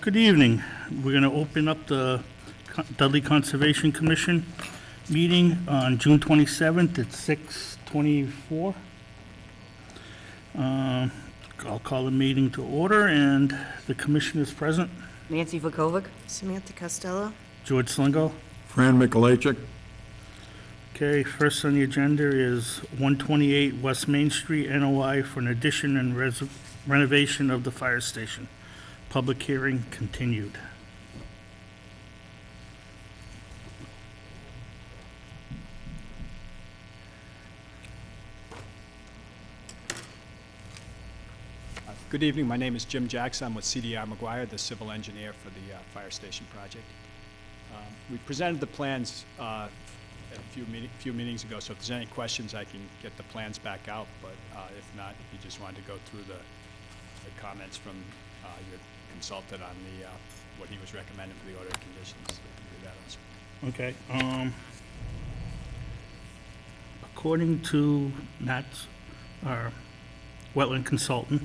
Good evening. We're going to open up the Dudley Conservation Commission meeting on June 27th at 6:24. I'll call the meeting to order, and the commission is present. Nancy Vukovic. Samantha Costello. George Slingo. Fran Mikulajczyk. Okay, first on the agenda is 128 West Main Street, NOI for an addition and renovation of the fire station. Public hearing continued. Good evening. My name is Jim Jackson. I'm with CDR McGuire, the civil engineer for the fire station project. We presented the plans a few meetings ago, so if there's any questions, I can get the plans back out. But if not, if you just wanted to go through the comments from your consultant on the what he was recommending for the order of conditions, we can do that also. Okay. According to Matt's, our wetland consultant,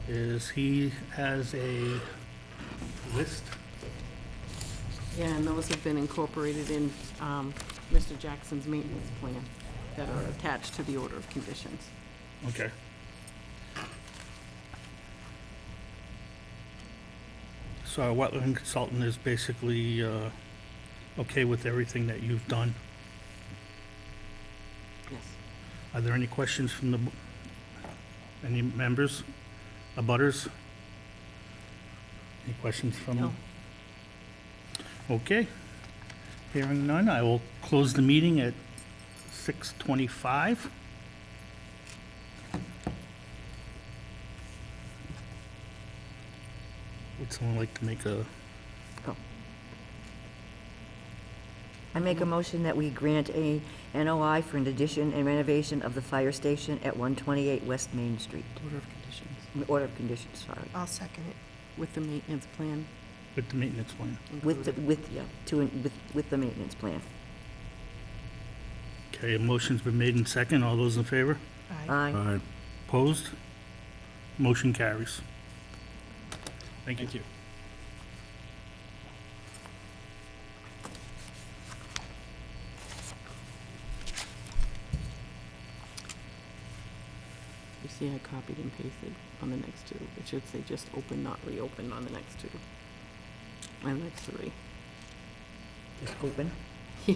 he has a list. Yeah, and those have been incorporated in Mr. Jackson's maintenance plan that are attached to the order of conditions. Okay. So our wetland consultant is basically okay with everything that you've done. Yes. Are there any questions from any members, abutters? Any questions from? No. Okay. Hearing none, I will close the meeting at 6:25. Would someone like to make a, I make a motion that we grant a NOI for an addition and renovation of the fire station at 128 West Main Street. Order of conditions. Order of conditions, sorry. I'll second it. With the maintenance plan with the maintenance plan? With the, included. with the maintenance plan. Okay, a motion's been made in second. All those in favor? Aye. Aye. Opposed? Motion carries. Thank you. Thank you. You see I copied and pasted on the next two. It should say just open, not reopen on the next two. And the next three. Just open. Yeah.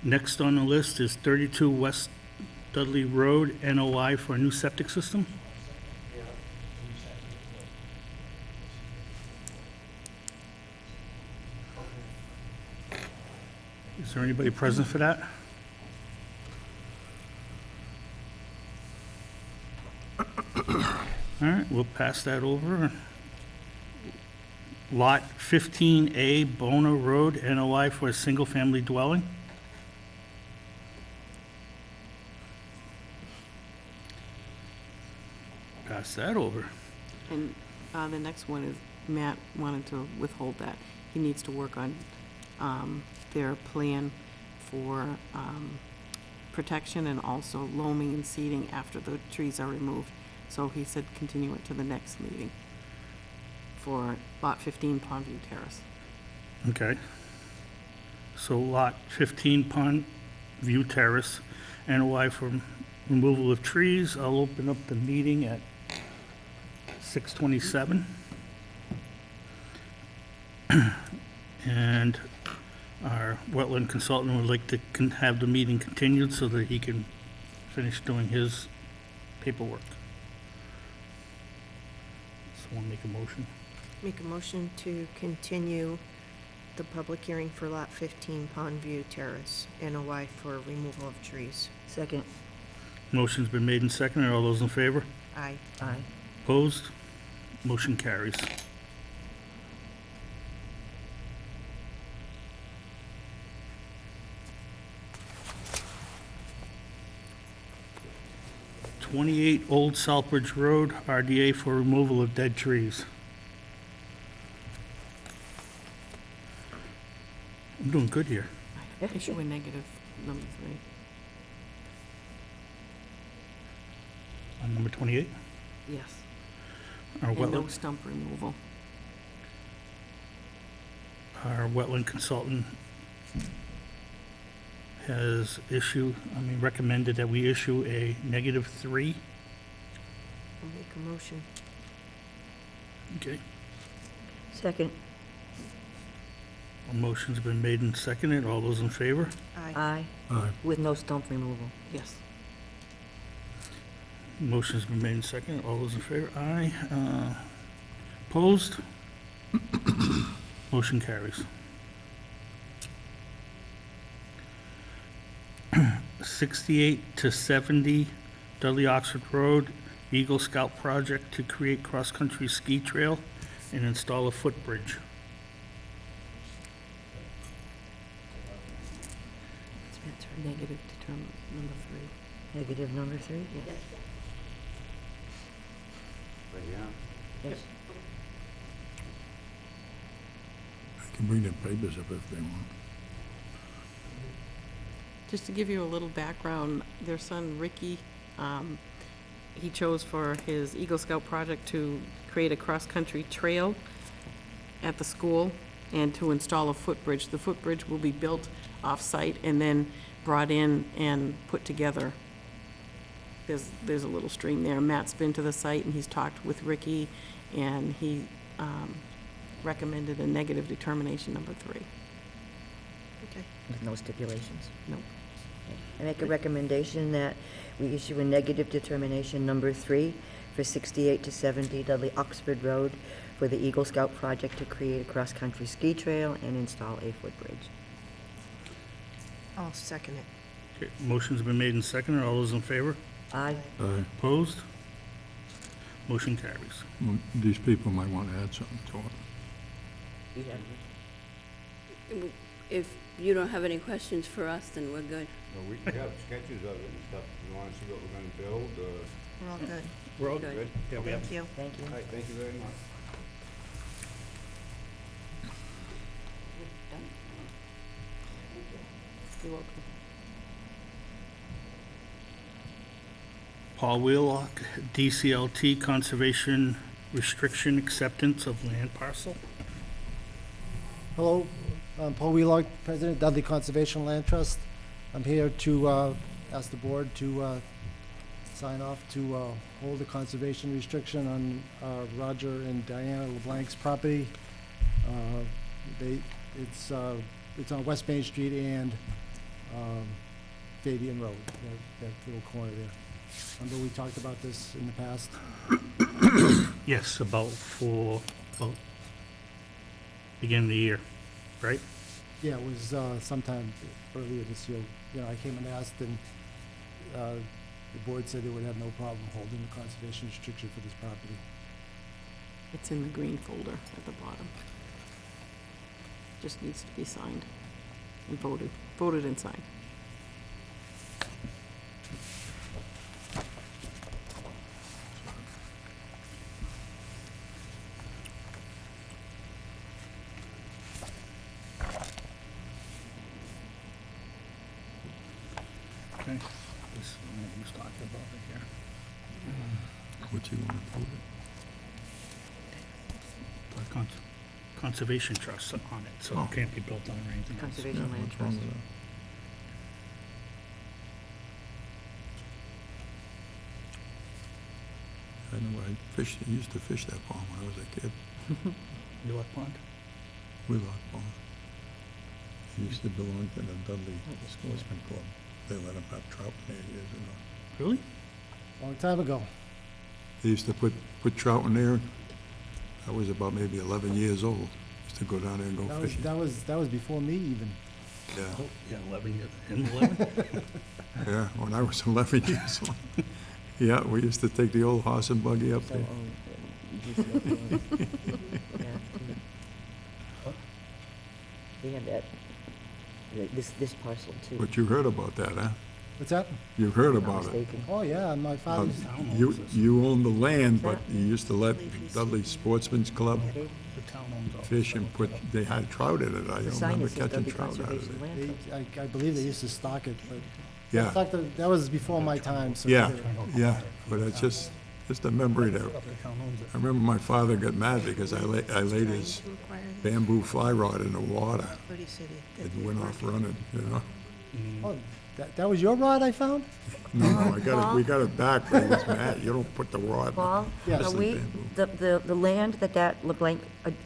Next on the list is 32 West Dudley Road, NOI for a new septic system. Is there anybody present for that? All right, we'll pass that over. Lot 15A, Bona Road, NOI for a single-family dwelling. Pass that over. And the next one is, Matt wanted to withhold that. He needs to work on their plan for protection and also loaming and seeding after the trees are removed. So he said continue it to the next meeting for Lot 15 Pondview Terrace. Okay. So Lot 15 Pondview Terrace, NOI for removal of trees. I'll open up the meeting at 6:27. And our wetland consultant would like to have the meeting continued so that he can finish doing his paperwork. Someone make a motion? Make a motion to continue the public hearing for Lot 15 Pondview Terrace, NOI for removal of trees. Second. Motion's been made and seconded. All those in favor? Aye. Aye. Opposed? Motion carries. '28 Old Southbridge Road, RDA for removal of dead trees. I'm doing good here. Issue a negative number 3. On number 28, Yes. our And no wetland, stump removal. our wetland consultant has recommended that we issue a -3. I'll make a motion. Okay. Second. A motion's been made and seconded. All those in favor? Aye. Aye. Aye. With no stump removal. Yes. Motion's been made and seconded. All those in favor? Aye. Opposed? Motion carries. 68 to 70 Dudley Oxford Road, Eagle Scout project to create cross-country ski trail and install a footbridge. That's right. Negative number 3. Negative number 3? Yes. Yes. I can bring them papers up if they want. Just to give you a little background, their son Ricky, he chose for his Eagle Scout project to create a cross-country trail at the school and to install a footbridge. The footbridge will be built off-site and then brought in and put together. There's a little stream there. Matt's been to the site and he's talked with Ricky, and he recommended a negative determination number 3. Okay. With no stipulations? No. Okay. I make a recommendation that we issue a negative determination number 3 for 68 to 70 Dudley Oxford Road for the Eagle Scout project to create a cross-country ski trail and install a footbridge. I'll second it. Okay, motion's been made and seconded. All those in favor? Aye. Aye. Opposed? Motion carries. Well, these people might want to add something to it. You have- If you don't have any questions for us, then we're good. Well, we have sketches of it and stuff. You want to see what we're going to build, or? We're all good. We're all Good. Good? Yeah, we have. Thank you. Thank you. All right, thank you very much. You're welcome. Paul Wheelock, DCLT Conservation Restriction Acceptance of Land Parcel. Hello, I'm Paul Wheelock, President, Dudley Conservation Land Trust. I'm here to ask the board to sign off to hold a conservation restriction on Roger and Diana LeBlanc's property. It's on West Main Street and Fabian Road, that little corner there. Remember we talked about this in the past? Yes, about beginning of the year, right? Yeah, it was sometime earlier this year. You know, I came and asked, and the board said they would have no problem holding the conservation restriction for this property. It's in the green folder at the bottom. Just needs to be signed and voted and signed. Okay. This is what he was talking about right here. What you want to do? Conservation trust on it, so Oh. it can't be built on or anything else. Conservation Land What's wrong Trust. with that? I know I used to fish that pond when I was a kid, Wheelock Pond? Wheelock Pond. It used to belong to the Dudley Sportsman Club. They let them have trout in there years ago. Really? Long time ago. They used to put trout in there. I was about maybe 11 years old. Used to go down there and go fishing. That was before me even. Yeah, Oh, yeah, 11 years. In 11? yeah, when I was 11 years old. Yeah, we used to take the old horse and buggy up So, there. yeah. They have that, this parcel too. But you heard about that, huh? What's that? You heard Not about it. mistaken. Oh, yeah, my father's, You own the land, but you used to let Dudley Sportsman's Club Okay. The town owns all. fish and they had trout in it. I The sign remember that says catching Dudley trout out of Conservation it. Land Trust. I believe they used to stock it, but Yeah, that was before my time, so. yeah, yeah, but it's just a memory that, The town owns it. I remember my father got mad because I laid his bamboo fly rod in the water. Liberty City. It went off running, you know? Oh, that was your rod I found? No, we got it back, but he was mad. You don't put the rod. Paul, Yes. are This is we, bamboo. the land that LeBlanc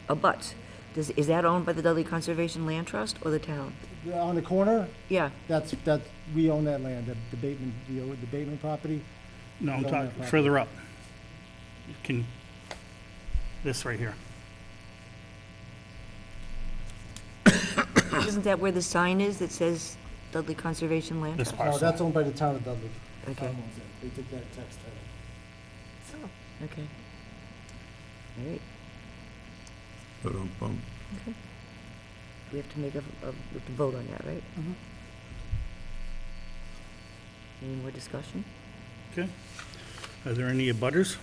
abuts, is that owned by the Dudley Conservation Land Trust or the town? On the corner, Yeah, we own that land, the Bateman, the Bateman property. No, I'm Don't talking have property. further up. This right here. isn't that where the sign is that says Dudley Conservation Land This Trust? part. No, that's owned by the town of Dudley. Okay, Town owns it. They took that tax title. okay. All right, Ba-dum-bum. we have to make we have to vote on that, right? Mhm. Any more discussion? Okay. Are there any abutters?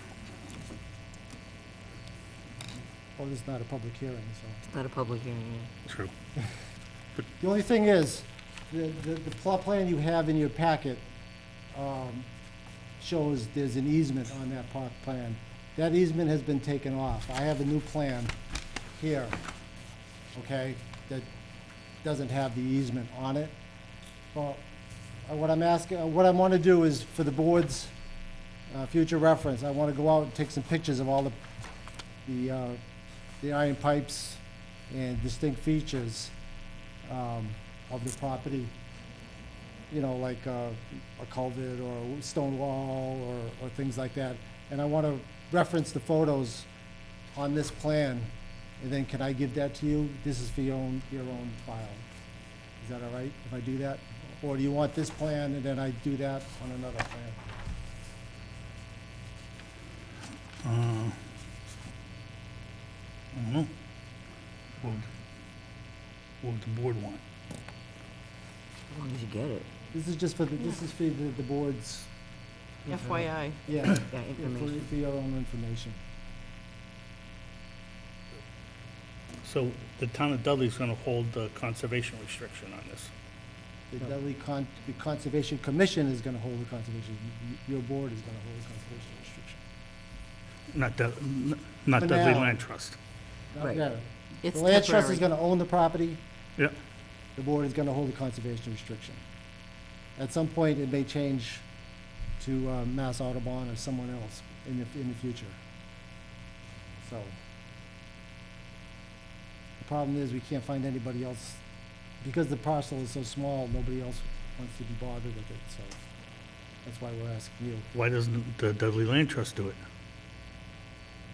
Oh, this is not a public hearing, so. It's not a public hearing, yeah. True. The only thing is, the plot plan you have in your packet shows there's an easement on that plot plan. That easement has been taken off. I have a new plan here, okay, that doesn't have the easement on it. Well, what I'm asking, what I want to do is, for the board's future reference, I want to go out and take some pictures of all the iron pipes and distinct features of the property, you know, like a culvert or a stone wall or things like that. And I want to reference the photos on this plan, and then can I give that to you? This is for your own file. Is that all right if I do that? Or do you want this plan and then I do that on another plan? I don't know. What would the board want? As long as you get it, This is just for the board's, FYI. yeah, yeah, information. for your own information. So the town of Dudley's gonna hold the conservation restriction on this. The the Conservation Commission is gonna hold the conservation, your board is gonna hold the conservation restriction. Not For Dudley now. Land Trust. Right. Yeah, It's the land trust is temporary. gonna own the property, Yeah. the board is gonna hold the conservation restriction. At some point, it may change to Mass Audubon or someone else in the future. So. The problem is, we can't find anybody else, because the parcel is so small, nobody else wants to be bothered with it, so that's why we're asking you. Why doesn't the Dudley Land Trust do it?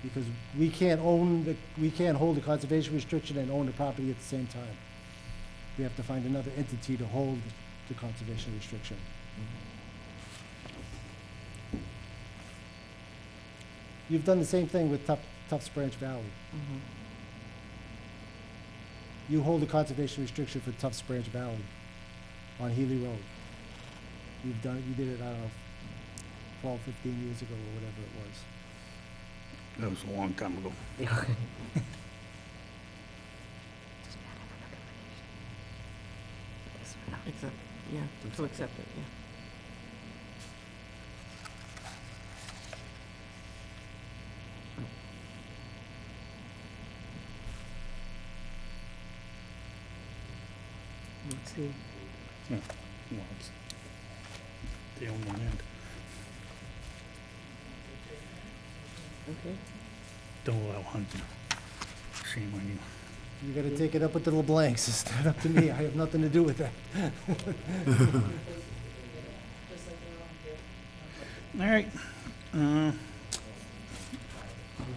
Because we can't hold the conservation restriction and own the property at the same time. We have to find another entity to hold the conservation restriction. You've done the same thing with Tufts Branch Valley. Mhm. You hold the conservation restriction for Tufts Branch Valley on Healy Road. You did it, I don't know, 12, 15 years ago or whatever it was. That was a long time ago. Yeah. Accept, yeah, to accept it, yeah. Let's see. Well, it's- They own the land. Okay. Don't allow hunting. Shame on you. You gotta take it up with the LeBlancs, it's not up to me, I have nothing to do with that. All right. Any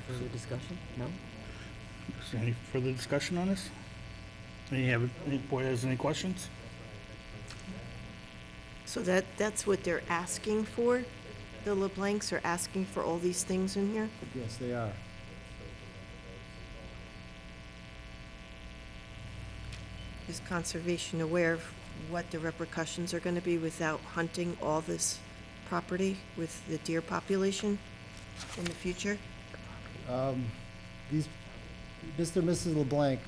further discussion? No? Is there any further discussion on this? Any board has any questions? So that's what they're asking for? The LeBlancs are asking for all these things in here? Yes, they are. Is conservation aware of what the repercussions are gonna be without hunting all this property with the deer population in the future? These, Mr. and Mrs. LeBlanc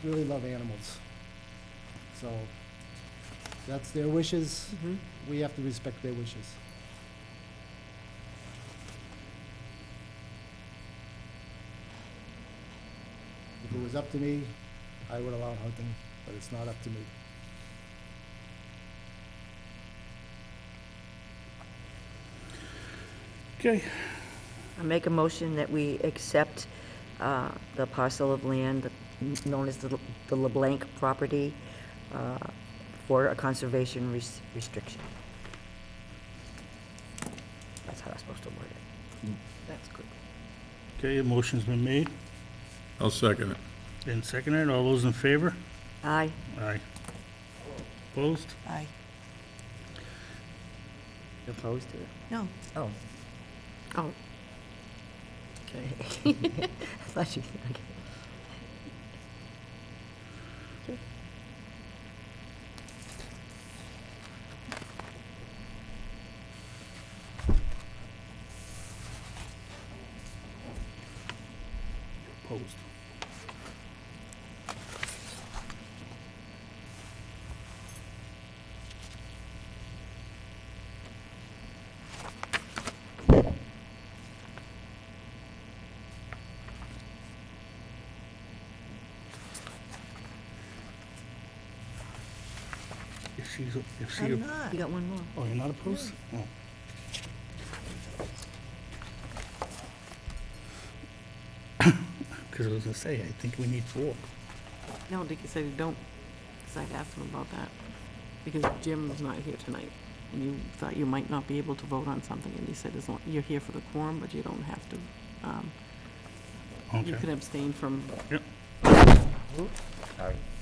really love animals. So that's their wishes. We have to respect their wishes. If it was up to me, I would allow hunting, but it's not up to me. Okay, I make a motion that we accept the parcel of land known as the LeBlanc property for a conservation restriction. That's how I'm supposed to word it. That's good. okay, a motion's been made I'll second it. and seconded. All those in favor? Aye. Aye. Opposed? Aye. You opposed to it? No. Oh. Oh, Okay. I thought you, okay. Opposed. If she, I'm not. You got one more. oh, you're not opposed? Oh. Because I was gonna say, I think we need 4. no, Dickie said you don't, because I'd asked him about that, because Jim's not here tonight, and you thought you might not be able to vote on something, and he said, as long, you're here for the quorum, but you don't have to, you Okay. can abstain from, Yep.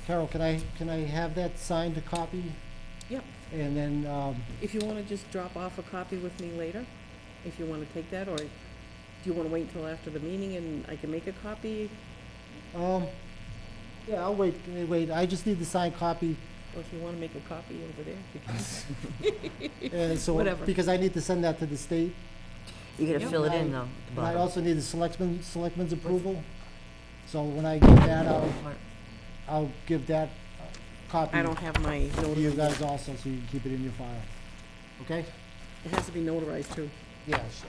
Carol, can I have that signed copy? Yep. And then, if you want to just drop off a copy with me later, if you want to take that, or do you want to wait until after the meeting and I can make a copy? yeah, I'll wait. I just need the signed copy, Or if you want to make a copy over there, you can. so, Whatever. because I need to send that to the state. You gotta Yep. fill it in, though. at the And I bottom. also need the selectmen's approval. So when I get that, I'll give that copy I don't have my to you notary. guys also, so you can keep it in your file. Okay? It has to be notarized too. Yes,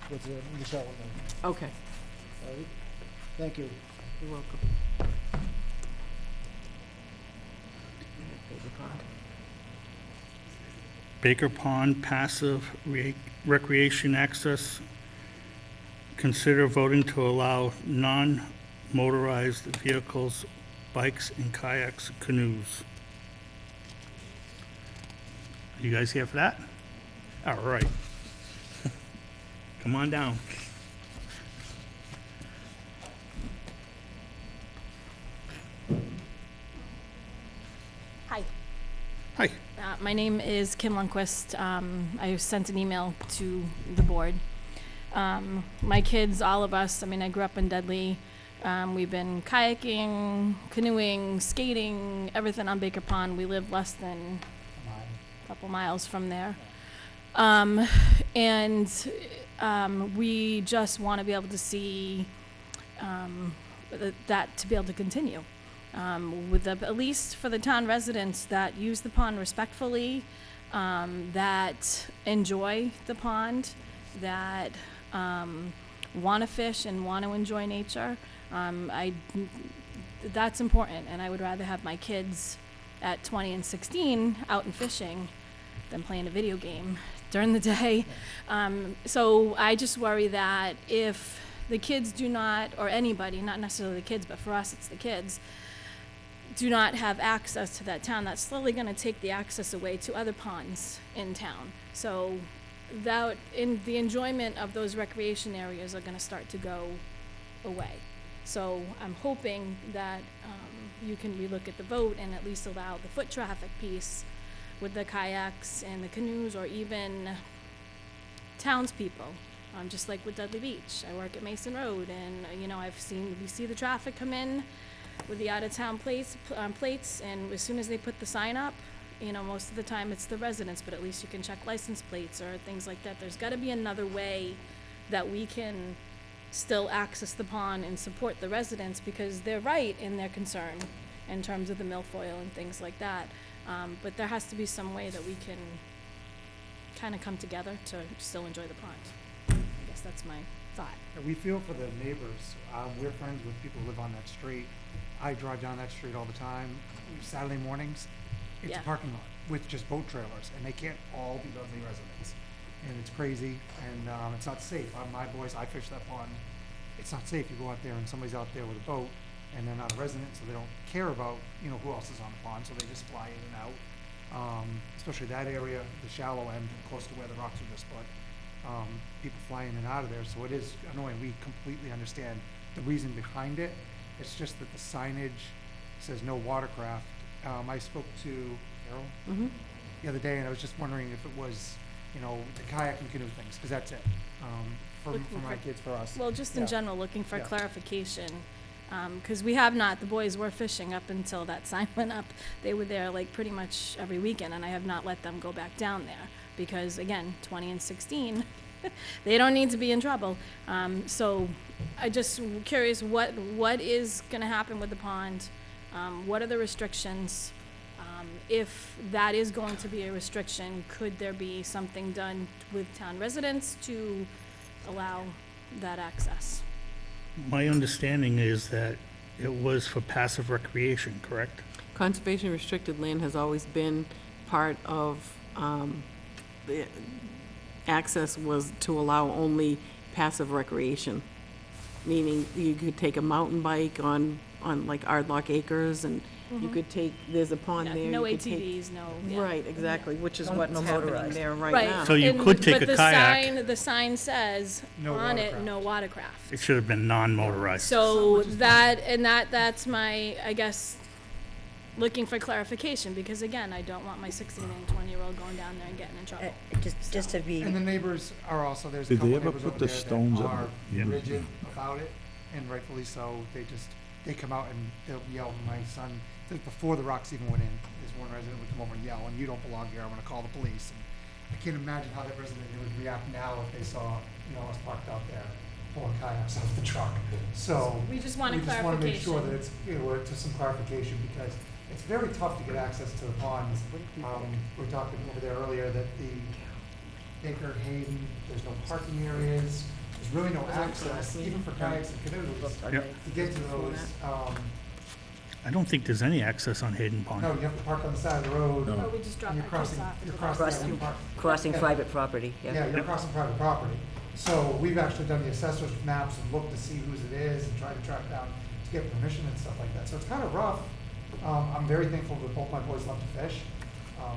what's it, Michelle? Okay, All right. Thank you. you're welcome. Baker Pond passive recreation access. Consider voting to allow non-motorized vehicles, bikes and kayaks, canoes. You guys here for that? All right. Come on down. Hi, Hi. my name is Kim Lundquist. I sent an email to the board. My kids, all of us, I mean, I grew up in Dudley. We've been kayaking, canoeing, skating, everything on Baker Pond. We live less than a couple miles from there. We just want to be able to see that to be able to continue. At least for the town residents that use the pond respectfully, that enjoy the pond, that want to fish and want to enjoy nature. That's important, and I would rather have my kids at 20 and 16 out and fishing than playing a video game during the day. So I just worry that if the kids do not, or anybody, not necessarily the kids, but for us it's the kids, do not have access to that town, that's slowly going to take the access away to other ponds in town. So that, in the enjoyment of those recreation areas are going to start to go away. So I'm hoping that you can relook at the vote and at least allow the foot traffic piece with the kayaks and the canoes, or even townspeople, just like with Dudley Beach. I work at Mason Road, and we see the traffic come in with the out-of-town plates, and as soon as they put the sign up, most of the time it's the residents, but at least you can check license plates or things like that. There's gotta be another way that we can still access the pond and support the residents, because they're right in their concern in terms of the milfoil and things like that. But there has to be some way that we can kind of come together to still enjoy the pond. I guess that's my thought. We feel for the neighbors. We're friends with people who live on that street. I drive down that street all the time. Saturday mornings, it's Yeah. a parking lot with just boat trailers, and they can't all be Dudley residents. And it's crazy, and it's not safe. My boys, I fish that pond. It's not safe. You go out there and somebody's out there with a boat, and they're not a resident, so they don't care about, who else is on the pond, so they just fly in and out. Especially that area, the shallow end, close to where the rocks are just put. People fly in and out of there, so it is annoying. We completely understand the reason behind it. It's just that the signage says no watercraft. I spoke to Carol the other day, and I was just wondering if it was, the kayak and canoe things, because that's it. For my kids, for us. Well, just in Yeah. general, looking for Yeah. clarification, because we have not, the boys were fishing up until that sign went up. They were there like pretty much every weekend, and I have not let them go back down there, because again, 20 and 16, they don't need to be in trouble. So I just curious, what is gonna happen with the pond? What are the restrictions? If that is going to be a restriction, could there be something done with town residents to allow that access? My understanding is that it was for passive recreation, correct? Conservation restricted land has always been part of, the access was to allow only passive recreation, meaning you could take a mountain bike on like Ardlock Acres, and you could take, there's a pond Yeah, there. no you could take- ATVs, no. yeah. Right, exactly, which is No- what's no happening motorized. there right Right. now. So you could take a kayak. But the sign says No on it, watercraft. no watercraft. It should have been non-motorized. So that's my, I guess, looking for clarification, because again, I don't want my 16 and 20-year-old going down there and getting in trouble. Just to be, And the neighbors are also, there's a Did couple they ever neighbors put over the there stones that up? are Yeah. rigid about it, and rightfully so. They come out and they'll yell. My son, before the rocks even went in, this one resident would come over and yell, and you don't belong here, I'm gonna call the police. And I can't imagine how that resident would react now if they saw, us parked out there pulling kayaks off the truck. So. We just want a We just wanna make sure that clarification. it's, to some clarification, because it's very tough to get access to the ponds. We were talking over there earlier that the Baker, Hayden, there's no parking areas, there's really no access, even for kayaks and canoes, Yep. to get to those. I don't think there's any access on Hayden Pond. No, you have to park on the side of the road. No. Or we just drop And our you're kids crossing, off. you're at the crossing, bus. yeah, you park- crossing yeah. private property, yeah. Yeah, you're crossing private property. So we've actually done the assessor's maps and looked to see whose it is and tried to track down to get permission and stuff like that. So it's kind of rough. I'm very thankful that both my boys love to fish.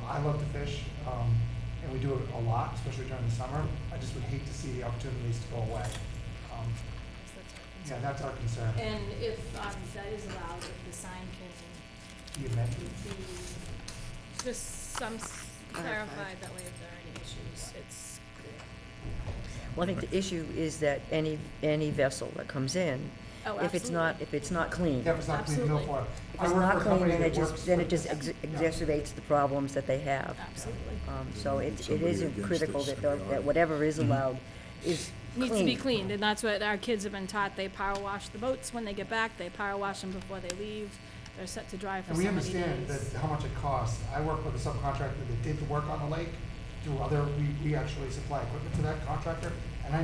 I love to fish, and we do it a lot, especially during the summer. I just would hate to see the opportunities to go away. Yeah, that's our concern. And if that is allowed, if the sign can The amendment. be just clarified that way, if there are any issues, it's clear. Well, I think the issue is that any vessel that comes in, Oh, if it's not clean, Yeah, if it's not clean, no Absolutely. for it. if I it's work not for a clean, company then that it just, works then with it just the- exacerbates the problems that they have. Absolutely. So it Somebody is against critical this, that somebody that on it. whatever is allowed is Needs to be clean. cleaned, and that's what our kids have been taught. They power wash the boats when they get back, they power wash them before they leave. They're set to dry for And so we many understand days. that, how much it costs. I work with a subcontractor that did the work on the lake. We actually supply equipment to that contractor, and I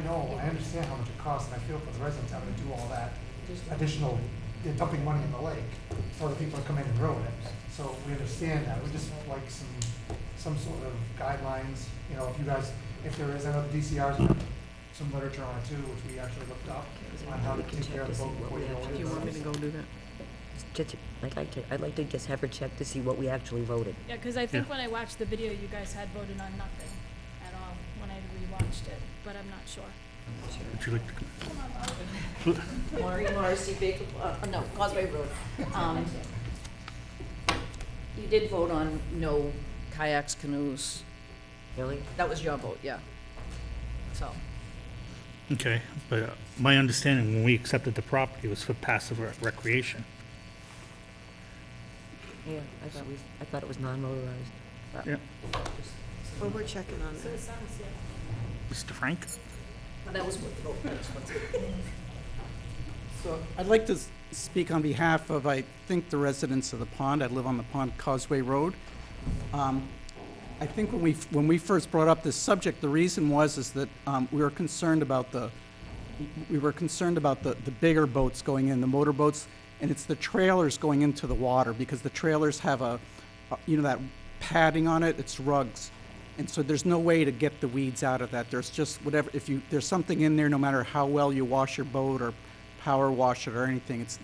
understand how much it costs, and I feel for the residents having to do all that additional, they're dumping money in the lake for the people to come in and ruin it. So we understand that. We just like some sort of guidelines, if you guys, if there is, I know the DCR's got some literature on it too, which we actually looked up on how to We can take care check of to the see boat what before we you go actually in. Do you want me to go do that? I'd like to just have her check to see what we actually voted. Yeah, because I think when I watched the video, you guys had voted on nothing at all when I rewatched it, but I'm not sure. Would you like to? Maureen Morrissey, Baker, no, Causeway Road. You did vote on no kayaks, canoes. Really? That was your vote, yeah. So, Okay, but my understanding when we accepted the property was for passive recreation. Yeah, I thought it was non-motorized. but- Yeah. Well, we're checking on that. Mr. Frank? That was what, So I'd like to speak on behalf of, I think, the residents of the pond. I live on the Pond Causeway Road. I think when we first brought up this subject, the reason is that we were concerned about the bigger boats going in, the motorboats, and it's the trailers going into the water, because the trailers have that padding on it, it's rugs. And so there's no way to get the weeds out of that. There's just whatever, there's something in there, no matter how well you wash your boat or power wash it or anything, it's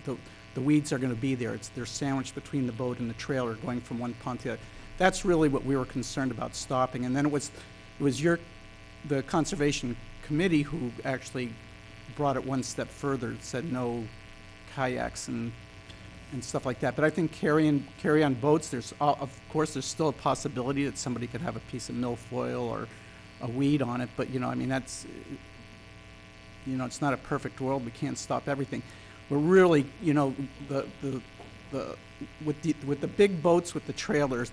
the weeds are going to be there. They're sandwiched between the boat and the trailer going from one pond to the other. That's really what we were concerned about stopping. And then it was the Conservation Committee who actually brought it one step further, said no kayaks and stuff like that. But I think carry-on boats, of course, there's still a possibility that somebody could have a piece of milfoil or a weed on it. But, I mean, that's, it's not a perfect world. We can't stop everything. We're really, with the big boats with the trailers,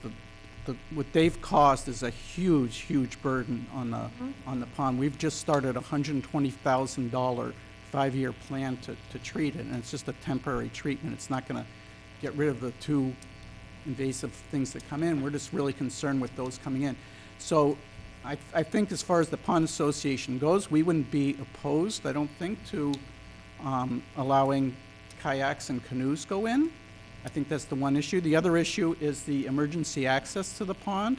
what they've caused is a huge burden on the pond. We've just started a $120,000 5-year plan to treat it, and it's just a temporary treatment. It's not going to get rid of the two invasive things that come in. We're just really concerned with those coming in. So I think as far as the Pond Association goes, we wouldn't be opposed, I don't think, to allowing kayaks and canoes go in. I think that's the one issue. The other issue is the emergency access to the pond.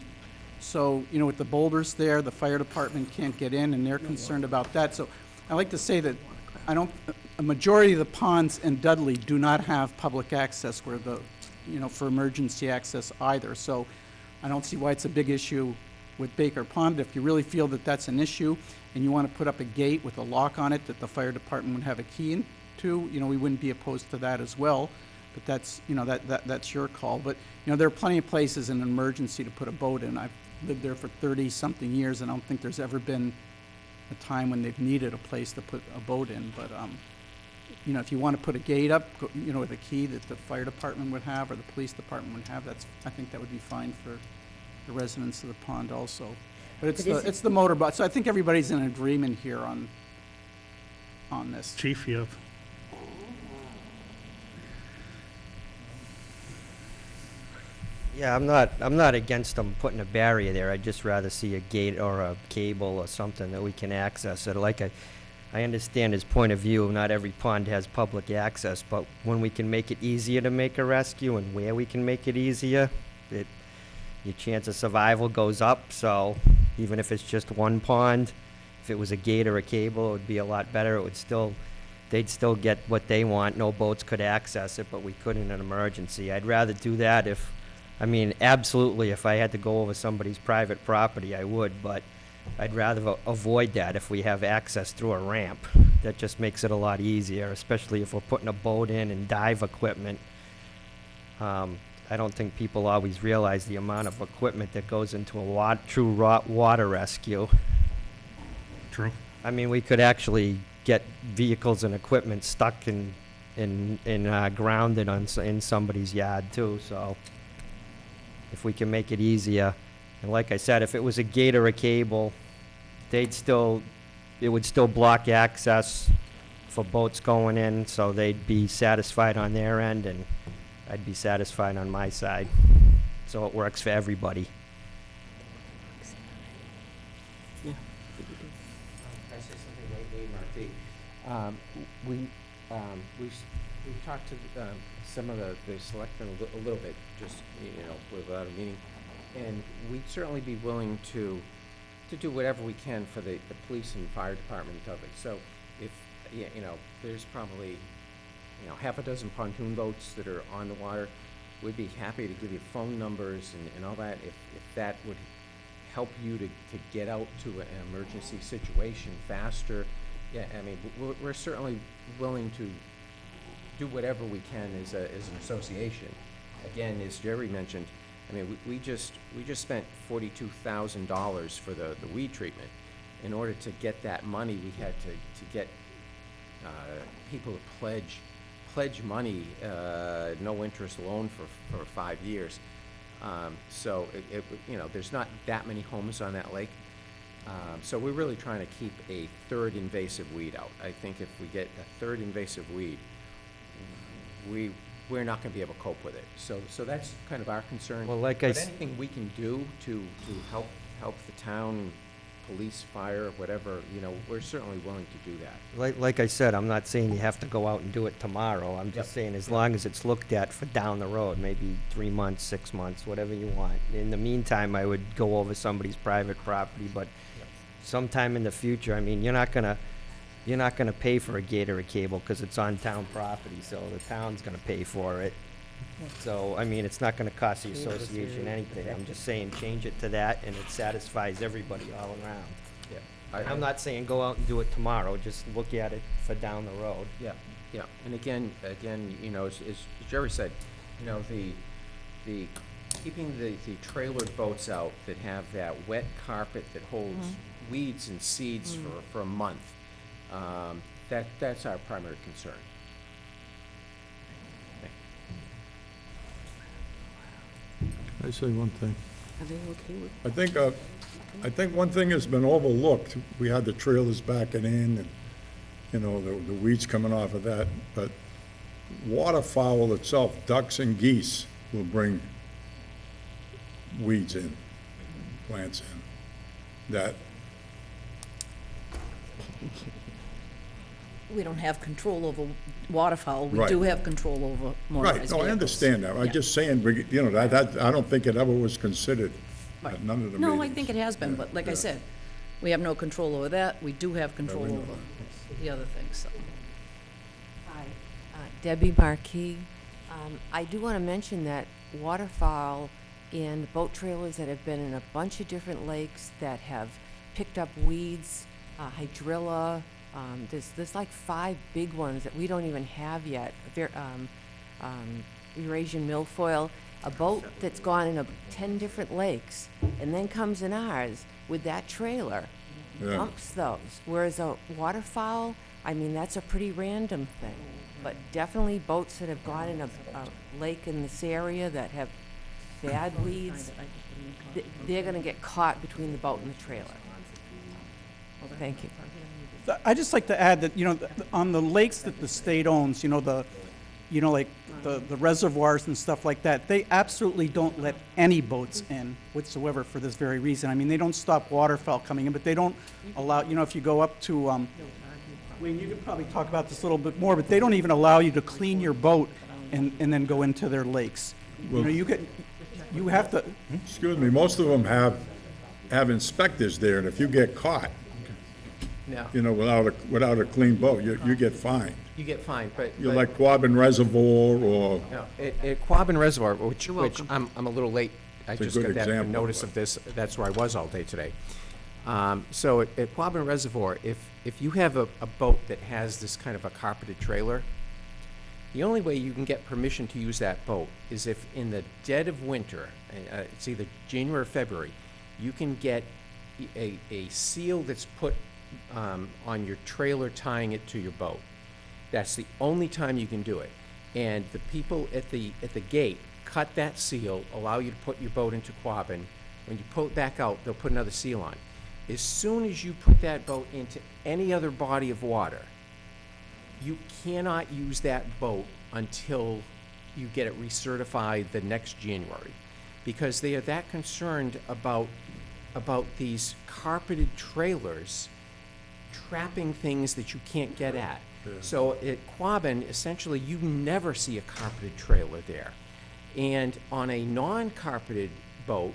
So, with the boulders there, the fire department can't get in, and they're concerned about that. So I like to say that a majority of the ponds in Dudley do not have public access where for emergency access either. So I don't see why it's a big issue with Baker Pond. If you really feel that that's an issue and you want to put up a gate with a lock on it that the fire department would have a key into, we wouldn't be opposed to that as well. But that's, that's your call. But, there are plenty of places in an emergency to put a boat in. I've lived there for 30-something years, and I don't think there's ever been a time when they've needed a place to put a boat in. But, if you want to put a gate up, with a key that the fire department would have or the police department would have, I think that would be fine for the residents of the pond also. But it's the motorboat. So I think everybody's in agreement here on this. Chief, you have... Yeah, I'm not against them putting a barrier there. I'd just rather see a gate or a cable or something that we can access it. I understand his point of view. Not every pond has public access, but when we can make it easier to make a rescue and where we can make it easier, your chance of survival goes up. So even if it's just one pond, if it was a gate or a cable, it would be a lot better. They'd still get what they want. No boats could access it, but we could in an emergency. I'd rather do that absolutely, if I had to go over somebody's private property, I would, but I'd rather avoid that if we have access through a ramp. That just makes it a lot easier, especially if we're putting a boat in and dive equipment. I don't think people always realize the amount of equipment that goes into a true water rescue. True. We could actually get vehicles and equipment stuck grounded in somebody's yard too, so if we can make it easier. And like I said, if it was a gate or a cable, it would still block access for boats going in, so they'd be satisfied on their end, and I'd be satisfied on my side. So it works for everybody. Yeah. Can I say something lately, Marty? We talked to some of the selectmen a little bit, just, without a meeting, and we'd certainly be willing to do whatever we can for the police and fire department of it. So if, there's probably, half a dozen pontoon boats that are on the water, we'd be happy to give you phone numbers and all that if that would help you to get out to an emergency situation faster. Yeah, we're certainly willing to do whatever we can as an association. Again, as Jerry mentioned, we just spent $42,000 for the weed treatment. In order to get that money, we had to get people to pledge pledge money, no interest loan for 5 years. So you know, there's not that many homes on that lake. So we're really trying to keep a third invasive weed out. I think if we get a third invasive weed, we're not gonna be able to cope with it. So that's kind of our concern. Well, like I But s- anything we can do to help the town, police, fire, whatever, you know, we're certainly willing to do that. Like I said, I'm not saying you have to go out and do it tomorrow. I'm just Yep. saying as long as it's looked at for down the road, maybe 3 months, 6 months, whatever you want. In the meantime, I would go over somebody's private property, but sometime in the future, I mean, you're not gonna pay for a gate or a cable because it's on town property, so the town's gonna pay for it. So, I mean, it's not gonna cost the association anything. I'm just saying, change it to that, and it satisfies everybody all around. Yeah. I'm not saying go out and do it tomorrow, just look at it for down the road. Yeah, yeah, and again, you know, as Jerry said, you know, the keeping the trailered boats out that have that wet carpet that holds weeds and seeds for a month, that's our primary concern. I say one thing. Are they okay with? I think one thing has been overlooked. We had the trailers backing in and, you know, the weeds coming off of that. But waterfowl itself, ducks and geese, will bring weeds in, plants in, that, We don't have control over waterfowl. We Right. do have control over motorized right, no, I vehicles. understand that. I'm Yeah. just saying, you know, that, I don't think it ever was considered at none of the meetings. No, I think it has been, Yeah, but like I yeah. said, we have no control over that. We do have control we know. over the other things, so. Hi, Debbie Marquis. I do want to mention that waterfowl and boat trailers that have been in a bunch of different lakes that have picked up weeds, hydrilla, there's like 5 big ones that we don't even have yet. Eurasian milfoil, a boat that's gone in 10 different lakes and then comes in ours with that trailer, Yeah. dumps those. Whereas a waterfowl, I mean, that's a pretty random thing. But definitely boats that have gone in a lake in this area that have bad weeds, they're gonna get caught between the boat and the trailer. Thank you. I'd just like to add that, you know, on the lakes that the state owns, you know, like the reservoirs and stuff like that, they absolutely don't let any boats in whatsoever for this very reason. I mean, they don't stop waterfowl coming in, but they don't allow, you know, if you go up to, Wayne, you could probably talk about this a little bit more, but they don't even allow you to clean your boat and then go into their lakes. You know, you have to, Excuse me, most of them have inspectors there, and if you get caught, No, you know, without a clean boat, you get fined. you get fined, but. You're like Quabbin Reservoir or, No, at Quabbin Reservoir, which welcome. I'm a little late. I It's a just good got that example, notice but- of this. That's where I was all day today. So at Quabbin Reservoir, if you have a boat that has this kind of a carpeted trailer, the only way you can get permission to use that boat is if in the dead of winter, it's either January or February, you can get a seal that's put on your trailer tying it to your boat. That's the only time you can do it. And the people at the gate cut that seal, allow you to put your boat into Quabbin. When you pull it back out, they'll put another seal on. As soon as you put that boat into any other body of water, you cannot use that boat until you get it recertified the next January. Because they are that concerned about these carpeted trailers trapping things that you can't get at. So at Quabbin, essentially, you never see a carpeted trailer there. And on a non-carpeted boat,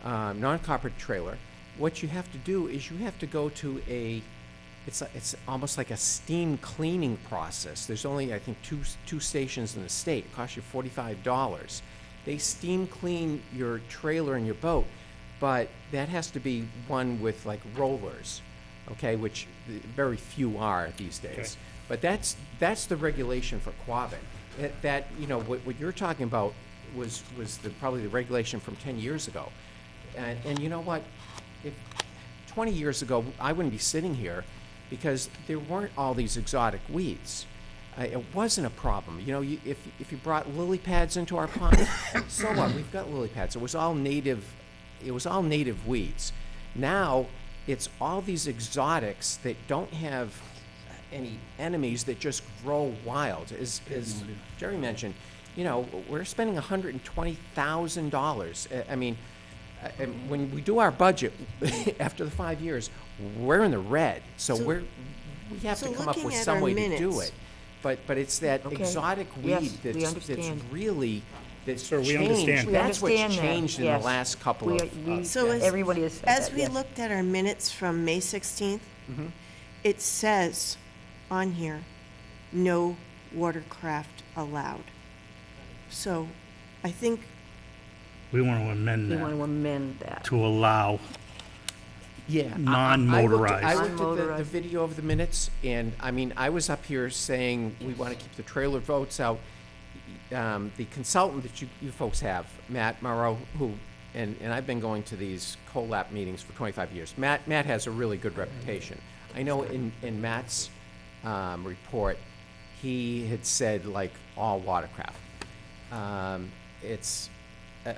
non-carpeted trailer, what you have to do is you have to go to it's almost like a steam cleaning process. There's only, I think, two stations in the state. It costs you $45. They steam clean your trailer and your boat, but that has to be one with like rollers, okay, which very few are these days. Okay. But that's the regulation for Quabbin. That you know what you're talking about was probably the regulation from 10 years ago, and you know what, if 20 years ago I wouldn't be sitting here because there weren't all these exotic weeds, it wasn't a problem. You know, if you brought lily pads into our pond, so what? We've got lily pads. It was all native weeds. Now, it's all these exotics that don't have any enemies, that just grow wild. As Jerry mentioned, you know, we're spending $120,000. I mean, when we do our budget after the 5 years, we're in the red. So we have to come up with some way to do it. But it's that exotic weed that's really that's Sir, we changed. understand. We That's what's understand that, changed in yes. the last couple of So decades. Everybody has said As that, we yes. looked at our minutes from May 16th, Mhm. it says on here, no watercraft allowed. So I think We want to amend We want that to amend that. to allow Yeah. non-motorized. I looked at the Non-motorized. video of the minutes, and, I mean, I was up here saying we want to keep the trailer votes out. The consultant that you folks have, Matt Morrow, and I've been going to these COLAP meetings for 25 years. Matt has a really good reputation. I know in Matt's report, he had said, like, all watercraft.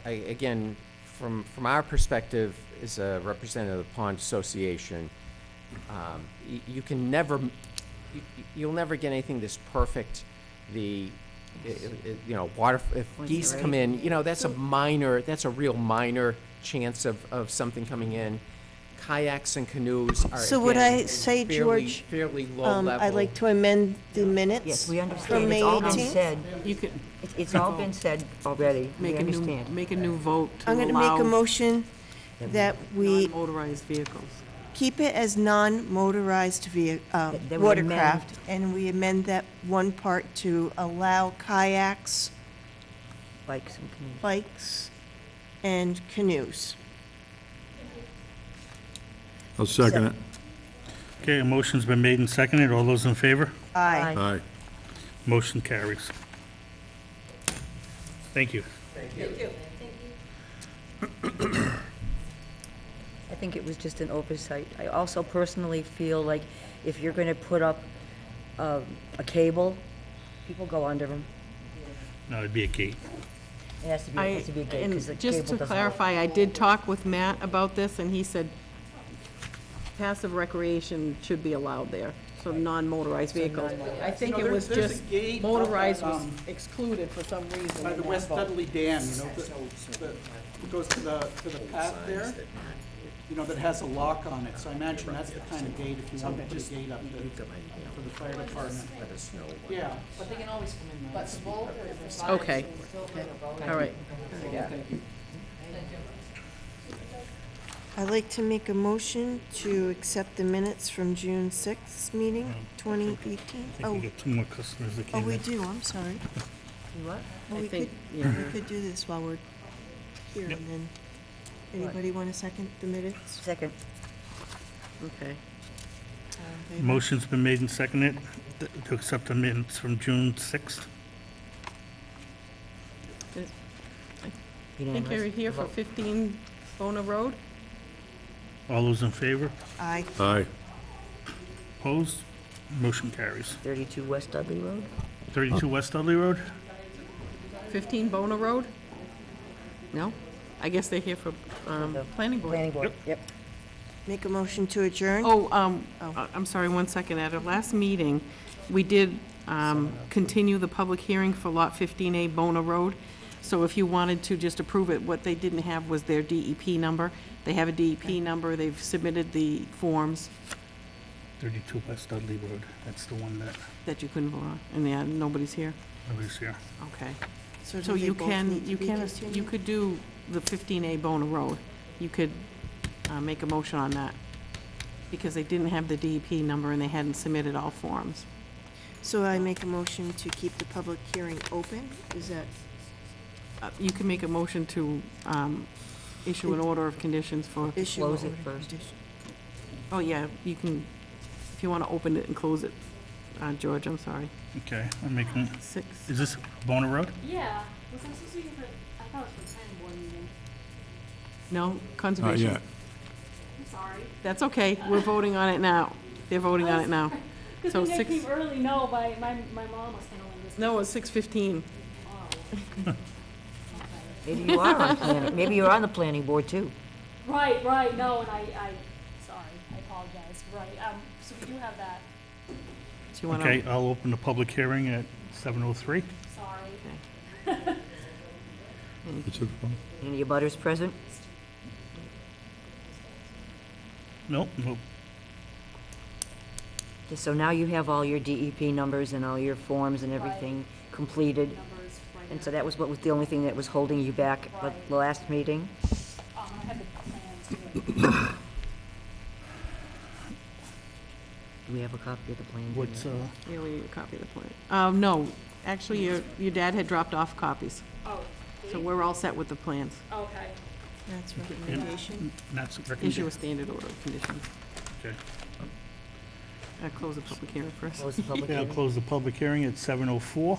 Again, from our perspective as a representative of the Pond Association, you can never, you'll never get anything this perfect. You know, if geese come in, you know, that's a real minor chance of something coming in. Kayaks and canoes are, So would again, I say, George, fairly low level. I'd like to amend the minutes. Yes, we From understand. May It's all been 18th? said. You could It's all been said already. We make a new, understand. make a new vote to I'm going to make a allow motion that we non-motorized vehicles. keep it as non-motorized That we watercraft, and we amend that one part to allow kayaks, Bikes and canoes. bikes, and canoes. I'll second it. Okay, a motion's been made and seconded. All those in favor? Aye. Aye. Motion carries. Thank you. I think it was just an oversight. I also personally feel like if you're going to put up a cable, people go under them. No, it'd be a gate. It has to be, it has to be a gate, because the And cable just doesn't to work. clarify, I did talk with Matt about this, and he said passive recreation should be allowed there, so non-motorized vehicles. I think it was there's a just gate motorized up at, was excluded for some reason. By in the that West vote. Dudley Dam, you know, it goes to the path there, you know, that has a lock on it. So I imagine that's the kind of gate, if you want to put a gate up there for the fire department. Yeah. But they can always come in. But the boat or the Okay, all right. I'd like to make a motion to accept the minutes from June 6th meeting, 2018. I think we Oh, got two more customers that oh, came we in. do, I'm sorry. What? Well, I we think, could, yeah. we could do this while we're here, Yep. and then, anybody want to second the minutes? Second. Okay. Motion's been made and seconded to accept the minutes from June 6th. I think you're here for 15 Bona Road? All those in favor? Aye. Aye. Opposed? Motion carries. 32 West Dudley Road? 32 West Dudley Road? 15 Bona Road? No? I guess they're here for planning board. Planning board, yep. Make a motion to adjourn? Oh, Oh. I'm sorry, 1 second. At our last meeting, we did continue the public hearing for Lot 15A Bona Road. So if you wanted to just approve it, what they didn't have was their DEP number. They have a DEP number, they've submitted the forms 32 West Dudley Road. That's the one that that you couldn't vote on, and yeah, nobody's here. nobody's here. Okay. So So do they you both can, need to you be can, continued? you could do the 15A Bona Road. You could make a motion on that, because they didn't have the DEP number and they hadn't submitted all forms. So I make a motion to keep the public hearing open? Is that, You can make a motion to issue an order of conditions for, issue? Close it order of first. condition? oh yeah, you can, if you want to open it and close it. George, I'm sorry. Okay, I'm making, 6. is this Bona Road? Yeah, was I supposed to be for, I thought it was for planning board meeting. No, Not conservation. yet. I'm sorry. That's okay, we're voting on it now. They're voting on it now. Because So when they six- came early, no, my mom was handling this. No, it's 6:15. Oh. Maybe you are on planning, maybe you're on the planning board too. Right, no, and sorry, I apologize, right, so we do have that, So you wanna- Okay, I'll open the public hearing at 7:03. sorry. It's a- Any abutters present? Nope. Okay, so now you have all your DEP numbers and all your forms and everything completed. Numbers right And now. so that was what was the only thing that was holding you back at the last meeting? I have the plans too. Do we have a copy of the plan? What's, Yeah, we need a copy of the plan. No, actually, your dad had dropped off copies, Oh, so we're all set with the plans. okay. That's recommendation. that's Issue a recommendation. standard order of conditions. Okay. Close the public hearing first. Close the public Okay, I'll hearing. close the public hearing at 7:04.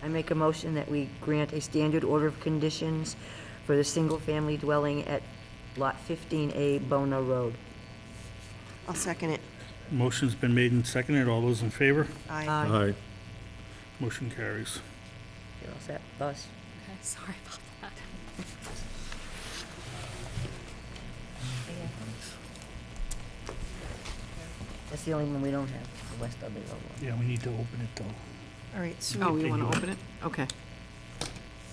I make a motion that we grant a standard order of conditions for the single-family dwelling at Lot 15A Bona Road. I'll second it. Motion's been made and seconded. All those in favor? Aye. Aye. Motion carries. You're all set, Bus? Okay, sorry about that. That's the only one we don't have, the West Dudley Road one. Yeah, we need to open it, though. All right, so Oh, we're you wanna open it? Okay.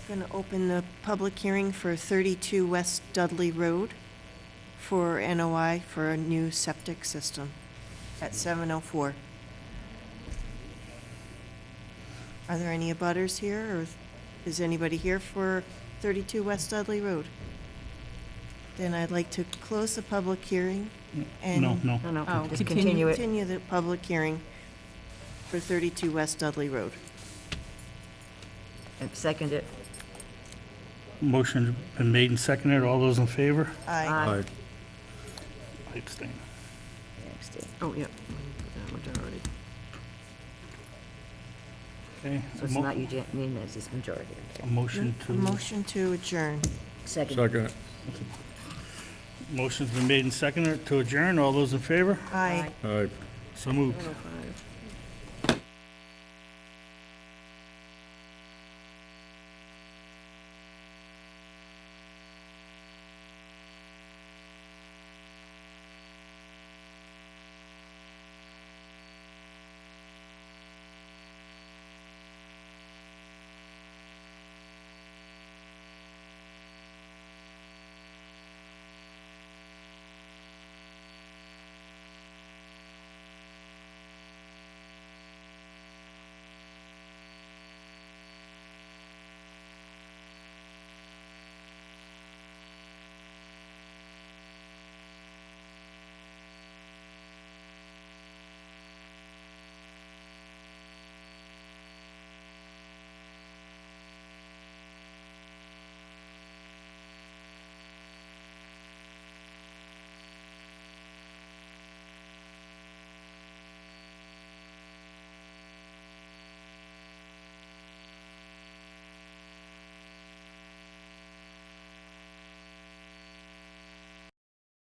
going to open the public hearing for 32 West Dudley Road for NOI for a new septic system at 7:04. Are there any abutters here, or is anybody here for 32 West Dudley Road? Then I'd like to close the public hearing and No. No, no, Oh, just continue it. continue the public hearing for 32 West Dudley Road. And second it. Motion's been made and seconded. All those in favor? Aye. Aye. I abstain. Next. Oh, yeah. Put that majority. Okay. So it's not unanimous, it's majority. A motion A to, motion to adjourn. Second. Second. motion's been made and seconded to adjourn. All those in favor? Aye. Aye. So moved. 7:05.